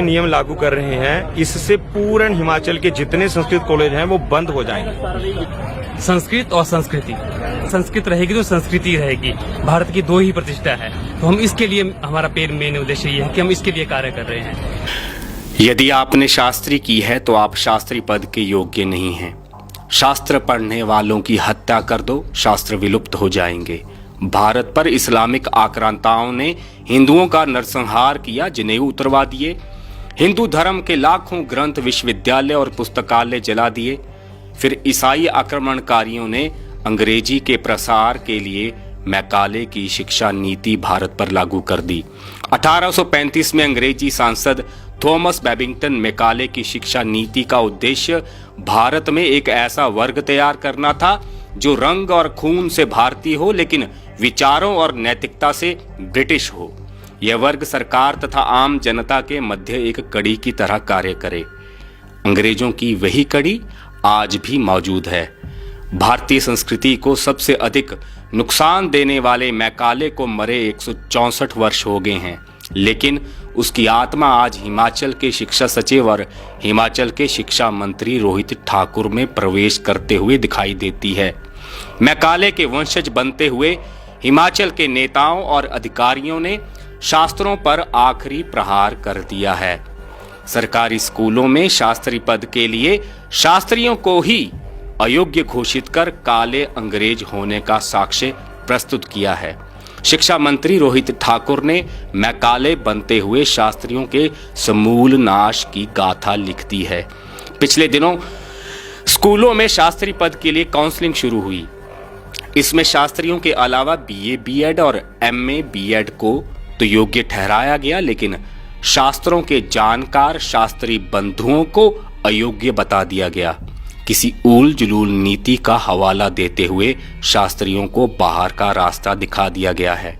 नियम लागू कर रहे हैं, इससे पूर्ण हिमाचल के जितने संस्कृत कॉलेज हैं वो बंद हो जाएंगे। संस्कृत और संस्कृति, संस्कृत रहेगी तो संस्कृति रहेगी। भारत की दो ही प्रतिष्ठा है, तो हम इसके लिए, हमारा मेन उद्देश्य ये है कि हम इसके लिए कार्य कर रहे हैं। यदि आपने शास्त्री की है तो आप शास्त्री पद के योग्य नहीं हैं। शास्त्र पढ़ने वालों की हत्या कर दो, शास्त्र विलुप्त हो जाएंगे। भारत पर इस्लामिक आक्रांताओं ने हिंदुओं का नरसंहार किया, जनेऊ उतरवा दिए। हिंदू धर्म के लाखों ग्रंथ, विश्वविद्यालय और पुस्तकालय जला दिए। फिर ईसाई आक्रमणकारियों ने अंग्रेजी के प्रसार के लिए मैकाले की शिक्षा नीति भारत पर लागू कर दी। 1835 में अंग्रेजी सांसद थॉमस बेबिंगटन मैकाले की शिक्षा नीति का उद्देश्य भारत में एक ऐसा वर्ग तैयार करना था जो रंग और खून से भारतीय हो लेकिन विचारों और नैतिकता से ब्रिटिश हो। यह वर्ग सरकार तथा आम जनता के मध्य एक कड़ी की तरह कार्य करे। अंग्रेजों की वही कड़ी आज भी मौजूद है। भारतीय संस्कृति को सबसे अधिक नुकसान देने वाले मैकाले को मरे 164 वर्ष हो गए हैं, लेकिन उसकी आत्मा आज हिमाचल के शिक्षा सचिव और हिमाचल के शिक्षा मंत्री रोहित ठाकुर में प्रवेश करते हुए दिखाई देती है। मैकाले के वंशज बनते हुए हिमाचल के नेताओं और अधिकारियों ने शास्त्रों पर आखिरी प्रहार कर दिया है। सरकारी स्कूलों में शास्त्री पद के लिए शास्त्रियों को ही अयोग्य घोषित कर काले अंग्रेज होने का साक्ष्य प्रस्तुत किया है। शिक्षा मंत्री रोहित ठाकुर ने मैकाले बनते हुए शास्त्रियों के समूल नाश की गाथा लिख दी है। पिछले दिनों स्कूलों में शास्त्री पद के लिए काउंसलिंग शुरू हुई। इसमें शास्त्रियों के अलावा बीए, बीएड और एमए, बीएड को तो योग्य ठहराया गया, लेकिन शास्त्रों के जानकार शास्त्री बंधुओं को अयोग्य बता दिया गया। किसी ऊल जुलूल नीति का हवाला देते हुए शास्त्रियों को बाहर का रास्ता दिखा दिया गया है।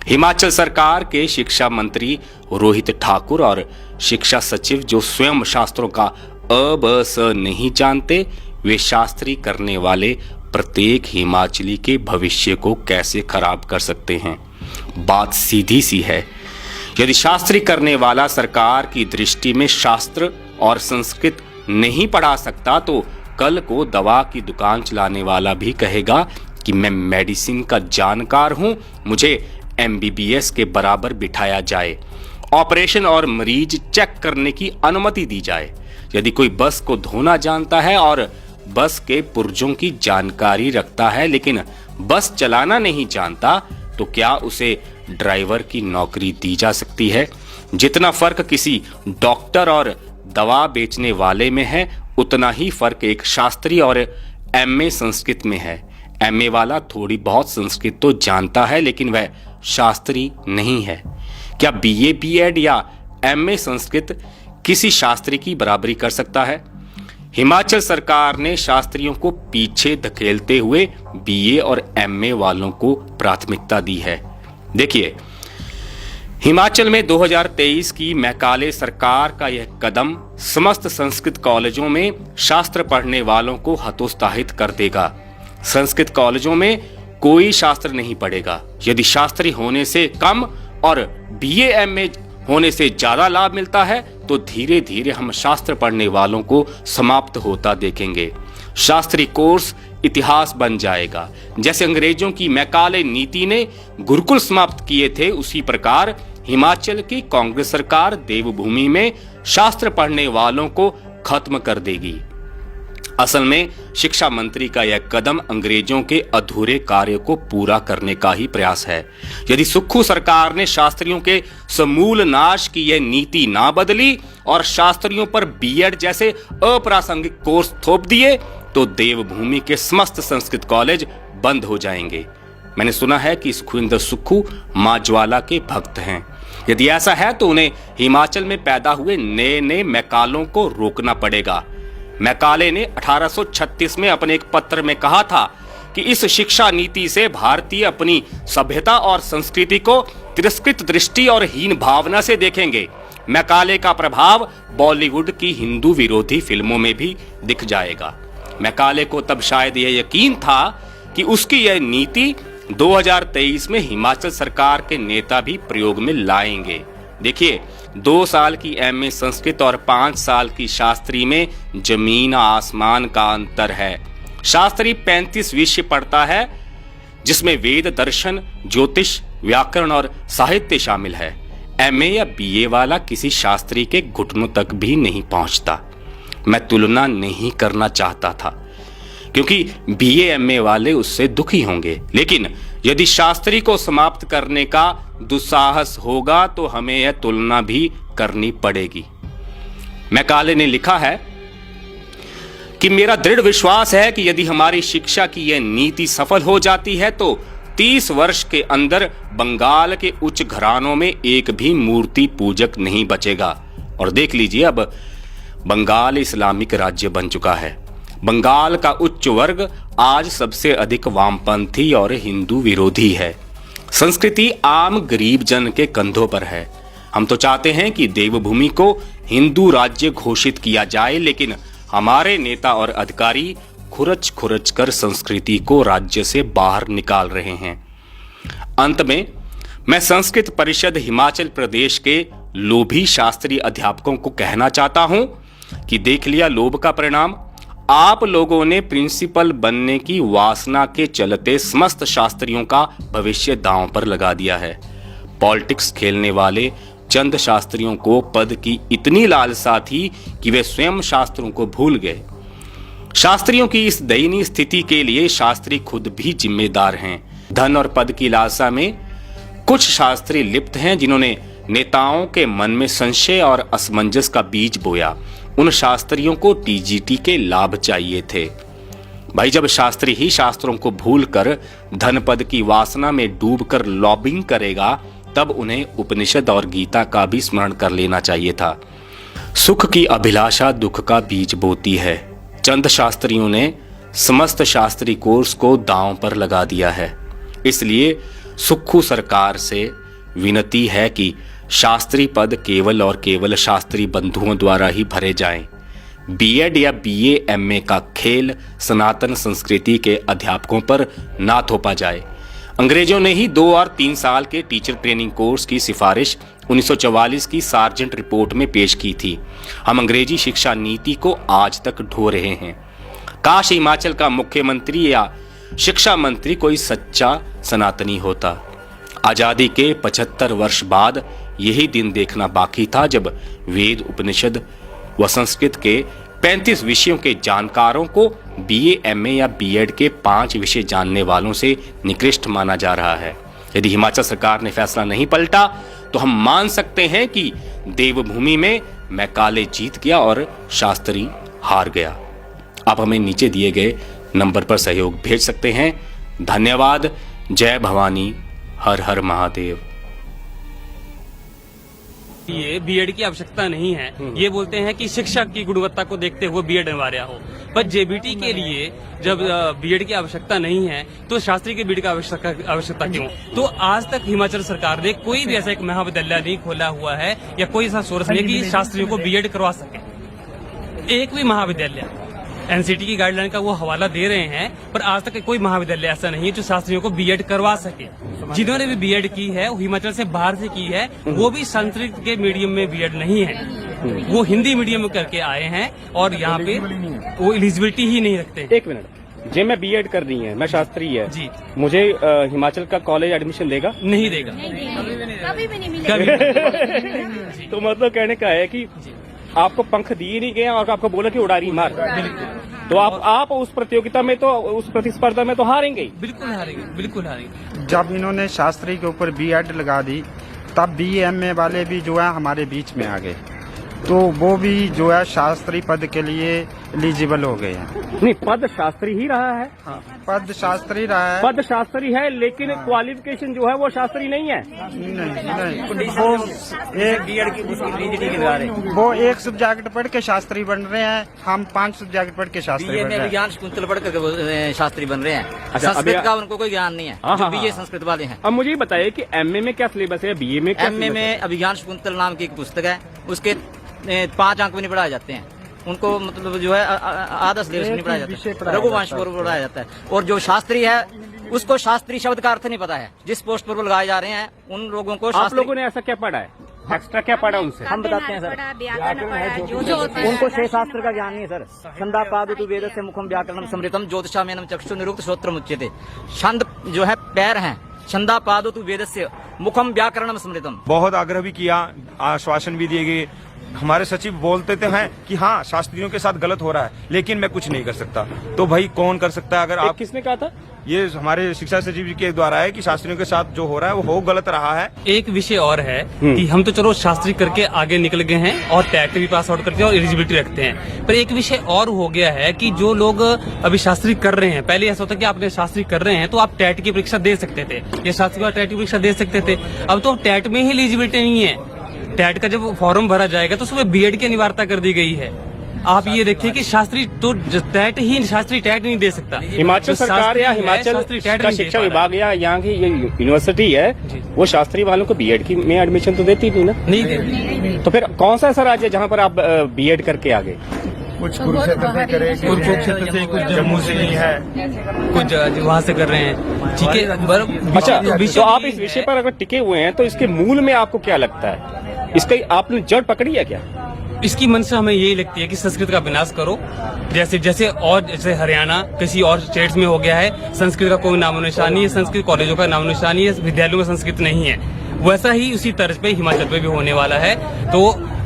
हिमाचल सरकार के शिक्षा मंत्री रोहित ठाकुर और शिक्षा सचिव जो स्वयं शास्त्रों का अ ब स नहीं जानते, वे शास्त्री करने वाले प्रत्येक हिमाचली के भविष्य को कैसे खराब कर सकते हैं। बात सीधी सी है। यदि शास्त्री करने वाला सरकार की दृष्टि में शास्त्र और संस्कृत नहीं पढ़ा सकता, तो कल को दवा की दुकान चलाने वाला भी कहेगा कि मैं मेडिसिन का जानकार हूं, मुझे एमबीबीएस के बराबर बिठाया जाए, ऑपरेशन और मरीज चेक करने की अनुमति दी जाए। यदि कोई बस को धोना जानता है और बस के पुर्जों की जानकारी रखता है लेकिन बस चलाना नहीं जानता, तो क्या उसे ड्राइवर की नौकरी दी जा सकती है? जितना फर्क किसी डॉक्टर और दवा बेचने वाले में है, उतना ही फर्क एक शास्त्री और एमए संस्कृत में है। एमए वाला थोड़ी बहुत संस्कृत तो जानता है, लेकिन वह शास्त्री नहीं है। क्या बीए, बीएड या एमए संस्कृत किसी शास्त्री की बराबरी कर सकता है? हिमाचल सरकार ने शास्त्रियों को पीछे धकेलते हुए बीए और एमए वालों को प्राथमिकता दी है। देखिए, हिमाचल में 2023 की मैकाले सरकार का यह कदम समस्त संस्कृत कॉलेजों में शास्त्र पढ़ने वालों को हतोत्साहित कर देगा। संस्कृत कॉलेजों में कोई शास्त्र नहीं पढ़ेगा। यदि शास्त्री होने से कम और बीए, एमए होने से ज्यादा लाभ मिलता है, तो धीरे धीरे हम शास्त्र पढ़ने वालों को समाप्त होता देखेंगे। शास्त्री कोर्स इतिहास बन जाएगा। जैसे अंग्रेजों की मैकाले नीति ने गुरुकुल समाप्त किए थे, उसी प्रकार हिमाचल की कांग्रेस सरकार देवभूमि में शास्त्र पढ़ने वालों को खत्म कर देगी। असल में शिक्षा मंत्री का यह कदम अंग्रेजों के अधूरे कार्य को पूरा करने का ही प्रयास है। यदि सुक्खू सरकार ने शास्त्रियों के समूल नाश की यह नीति ना बदली और शास्त्रियों पर बीएड जैसे अप्रासंगिक कोर्स थोप दिए, तो देवभूमि के समस्त संस्कृत कॉलेज बंद हो जाएंगे। मैंने सुना है कि सुखविंदर सुक्खू मां ज्वाला के भक्त हैं। यदि ऐसा है तो उन्हें हिमाचल में पैदा हुए नए नए मैकालों को रोकना पड़ेगा। मैकाले ने 1836 में अपने एक पत्र में कहा था कि इस शिक्षा नीति से भारतीय अपनी सभ्यता और संस्कृति को तिरस्कृत दृष्टि और हीन भावना से देखेंगे। मैकाले का प्रभाव बॉलीवुड की हिंदू विरोधी फिल्मों में भी दिख जाएगा। मैकाले को तब शायद यह यकीन था कि उसकी यह नीति 2023 में हिमाचल सरकार के नेता भी प्रयोग में लाएंगे। देखिए, 2 साल की एमए संस्कृत और 5 साल की शास्त्री में जमीन आसमान का अंतर है। शास्त्री 35 विषय पढ़ता है, जिसमें वेद, दर्शन, ज्योतिष, व्याकरण और साहित्य शामिल है। एमए या बीए वाला किसी शास्त्री के घुटनों तक भी नहीं पहुंचता। मैं तुलना नहीं करना चाहता था, क्योंकि बीए एमए वाले उससे दुखी होंगे, लेकिन यदि शास्त्री को समाप्त करने का दुस्साहस होगा तो हमें यह तुलना भी करनी पड़ेगी। मैकाले ने लिखा है कि मेरा दृढ़ विश्वास है कि यदि हमारी शिक्षा की यह नीति सफल हो जाती है तो 30 वर्ष के अंदर बंगाल के उच्च घरानों में एक भी मूर्ति पूजक नहीं बचेगा। और देख लीजिए, अब बंगाल इस्लामिक राज्य बन चुका है। बंगाल का उच्च वर्ग आज सबसे अधिक वामपंथी और हिंदू विरोधी है। संस्कृति आम गरीब जन के कंधों पर है। हम तो चाहते हैं कि देवभूमि को हिंदू राज्य घोषित किया जाए, लेकिन हमारे नेता और अधिकारी खुरच खुरच कर संस्कृति को राज्य से बाहर निकाल रहे हैं। अंत में मैं संस्कृत परिषद हिमाचल प्रदेश के लोभी शास्त्री अध्यापकों को कहना चाहता हूं कि देख लिया लोभ का परिणाम। आप लोगों ने प्रिंसिपल बनने की वासना के चलते समस्त शास्त्रियों का भविष्य दांव पर लगा दिया है। पॉलिटिक्स खेलने वाले चंद शास्त्रियों को पद की इतनी लालसा थी कि वे स्वयं शास्त्रों को भूल गए। शास्त्रियों की इस दयनीय स्थिति के लिए शास्त्री खुद भी जिम्मेदार हैं। धन और पद की लालसा में कुछ शास्त्री लिप्त हैं, जिन्होंने नेताओं के मन में संशय और असमंजस का बीज बोया। उन शास्त्रियों को टीजीटी के लाभ चाहिए थे। भाई, जब शास्त्री ही शास्त्रों को भूलकर धन पद की वासना में डूबकर लॉबिंग करेगा, तब उन्हें उपनिषद और गीता का भी स्मरण कर लेना चाहिए था। सुख की अभिलाषा दुख का बीज बोती है। चंद शास्त्रियों ने समस्त शास्त्री कोर्स को दांव पर लगा दिया है। इसलिए सुक्खू सरकार से विनती है कि शास्त्री पद केवल और केवल शास्त्री बंधुओं द्वारा ही भरे जाएं। बीएड या बीए एमए का खेल सनातन संस्कृति के अध्यापकों पर ना थोपा जाए। अंग्रेजों ने ही 2 और 3 साल के टीचर ट्रेनिंग कोर्स की सिफारिश 1944 की सार्जेंट रिपोर्ट में पेश की थी। हम अंग्रेजी शिक्षा नीति को आज तक ढो रहे हैं। काश हिमाचल का मुख्यमंत्री या शिक्षा मंत्री कोई सच्चा सनातनी होता। आजादी के 75 वर्ष बाद यही दिन देखना बाकी था जब वेद, उपनिषद व संस्कृत के 35 विषयों के जानकारों को बीए, एमए या बीएड के 5 विषय जानने वालों से निकृष्ट माना जा रहा है। यदि हिमाचल सरकार ने फैसला नहीं पलटा तो हम मान सकते हैं कि देवभूमि में मैकाले जीत गया और शास्त्री हार गया। आप हमें नीचे दिए गए नंबर पर सहयोग भेज सकते हैं। धन्यवाद। जय भवानी, हर हर महादेव। ये बीएड की आवश्यकता नहीं है। ये बोलते हैं कि शिक्षा की गुणवत्ता को देखते हुए बीएड अनिवार्य हो, पर जेबीटी के लिए जब बीएड की आवश्यकता नहीं है तो शास्त्री के बीएड की आवश्यकता क्यों? तो आज तक हिमाचल सरकार ने कोई भी ऐसा एक महाविद्यालय नहीं खोला हुआ है या कोई ऐसा सोर्स नहीं कि शास्त्रियों को बीएड करवा सके। एक भी महाविद्यालय एनसीटी की गाइडलाइन का वो हवाला दे रहे हैं, पर आज तक कोई महाविद्यालय ऐसा नहीं है जो शास्त्रियों को बीएड करवा सके। जिन्होंने भी बीएड की है वो हिमाचल से बाहर से की है, वो भी संस्कृत के मीडियम में बीएड नहीं है, वो हिंदी मीडियम में करके आए हैं और यहाँ पे वो एलिजिबिलिटी ही नहीं रखते। एक मिनट जी, मैं बीएड कर रही है, मैं शास्त्री है जी, मुझे हिमाचल का कॉलेज एडमिशन देगा? नहीं देगा, कभी भी नहीं मिलेगा। तो मतलब कहने का है कि आपको पंख दिए नहीं गए और आपको बोला कि उड़ारी मार, तो आप उस प्रतियोगिता में तो उस प्रतिस्पर्धा में तो हारेंगे ही। बिल्कुल हारेंगे, बिल्कुल हारेंगे। जब इन्होंने शास्त्री के ऊपर बीएड लगा दी तब बीएमए वाले भी जो है हमारे बीच में आ गए, तो वो भी जो है शास्त्री पद के लिए एलिजिबल हो गए हैं। नहीं, पद शास्त्री ही रहा है। हाँ, पद शास्त्री रहा है। पद शास्त्री है, लेकिन क्वालिफिकेशन जो है वो शास्त्री नहीं है। नहीं, वो एक सब्जेक्ट पढ़ के शास्त्री बन रहे हैं, हम 5 सब्जेक्ट पढ़ के शास्त्री बन रहे हैं। ज्ञान शकुंतल पढ़ करके शास्त्री बन रहे हैं। संस्कृत का उनको कोई ज्ञान नहीं है, बीए संस्कृत वाले हैं। अब मुझे बताइए कि एमए में क्या सिलेबस है, बीए में क्या? एमए में अभिज्ञान शकुंतल नाम की एक पुस्तक है, उसके 5 अंक भी नहीं पढ़ाए जाते हैं। उनको मतलब जो है आधा सिलेबस नहीं पढ़ाया जाता है, रघुवंश पर पढ़ाया जाता है। और जो शास्त्री है उसको शास्त्री शब्द का अर्थ नहीं पता है। जिस पोस्ट पर वो लगाए जा रहे हैं उन लोगों को आप लोगों ने ऐसा क्या पढ़ा है? एक्स्ट्रा क्या पढ़ा उनसे? हम बताते हैं सर। पढ़ा, व्याकरण पढ़ा, जो होता है उनको 6 शास्त्र का ज्ञान नहीं है सर। छंदा पादुतु वेदस्य मुखम व्याकरणम समृतम ज्योतिषामेनम चक्षु निरुक्त श्रोत्रम उच्यते। छंद जो है पैर हैं, छंदा पादुतु वेदस्य मुखम व्याकरणम समृतम। बहुत आग्रह भी किया, आश्वासन भी दिए गए। हमारे सचिव बोलते थे हैं कि हाँ शास्त्रियों के साथ गलत हो रहा है, लेकिन मैं कुछ नहीं कर सकता। तो भाई कौन कर सकता है? अगर आप, किसने कहा था? ये हमारे शिक्षा सचिव जी के द्वारा है कि शास्त्रियों के साथ जो हो रहा है वो हो गलत रहा है। एक विषय और है कि हम तो चलो शास्त्री करके आगे निकल गए हैं और टैट भी पास आउट करते हैं और एलिजिबिलिटी रखते हैं, पर एक विषय और हो गया है कि जो लोग अभी शास्त्री कर रहे हैं, पहले ऐसा होता कि आपने शास्त्री कर रहे हैं तो आप टैट की परीक्षा दे सकते थे या शास्त्री का टैट की परीक्षा दे सकते थे। अब तो टैट में ही एलिजिबिलिटी नहीं है। टैट का जब फॉर्म भरा जाएगा तो उसमें बीएड की अनिवार्यता कर दी गई है। आप ये देखिए कि शास्त्री तो टैट ही, शास्त्री टैट नहीं दे सकता। हिमाचल सरकार या हिमाचल का शिक्षा विभाग या यहाँ की ये यूनिवर्सिटी है, वो शास्त्री वालों को बीएड की में एडमिशन तो देती नहीं ना? नहीं देती। तो फिर कौन सा ऐसा राज्य है जहाँ पर आप बीएड करके आ गए? कुछ कुरुक्षेत्र से करे, कुछ कुरुक्षेत्र से, कुछ जम्मू से नहीं है, कुछ वहाँ से कर रहे हैं। ठीक है। अच्छा, तो आप इस विषय पर अगर टिके हुए हैं तो इसके मूल में आपको क्या लगता है? इसका आपने जड़ पकड़ी है क्या? इसकी मंशा हमें यही लगती है कि संस्कृत का विनाश करो। जैसे हरियाणा किसी और स्टेट्स में हो गया है, संस्कृत का कोई नामो निशान नहीं है, संस्कृत कॉलेजों का नामो निशान नहीं है, विद्यालयों में संस्कृत नहीं है, वैसा ही उसी तर्ज पे हिमाचल पे भी होने वाला है। तो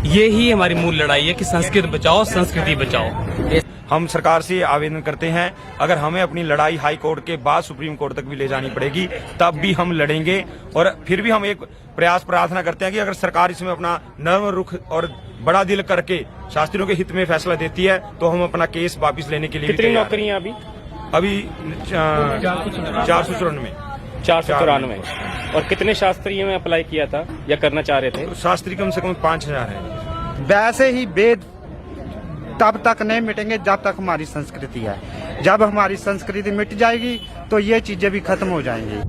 ये ही हमारी मूल लड़ाई है कि संस्कृत बचाओ, संस्कृति बचाओ। हम सरकार से आवेदन करते हैं, अगर हमें अपनी लड़ाई हाई कोर्ट के बाद सुप्रीम कोर्ट तक भी ले जानी पड़ेगी तब भी हम लड़ेंगे। और फिर भी हम एक प्रयास प्रार्थना करते हैं कि अगर सरकार इसमें अपना नर्म रुख और बड़ा दिल करके शास्त्रियों के हित में फैसला देती है तो हम अपना केस वापस लेने के लिए भी कितनी तैयार हैं। नौकरियां अभी 494। 494। और कितने शास्त्रियों में अप्लाई किया था या करना चाह रहे थे? तो शास्त्री कम से कम 5000 है। वैसे ही वेद तब तक नहीं मिटेंगे जब तक हमारी संस्कृति है। जब हमारी संस्कृति मिट जाएगी तो ये चीजें भी खत्म हो जाएंगी।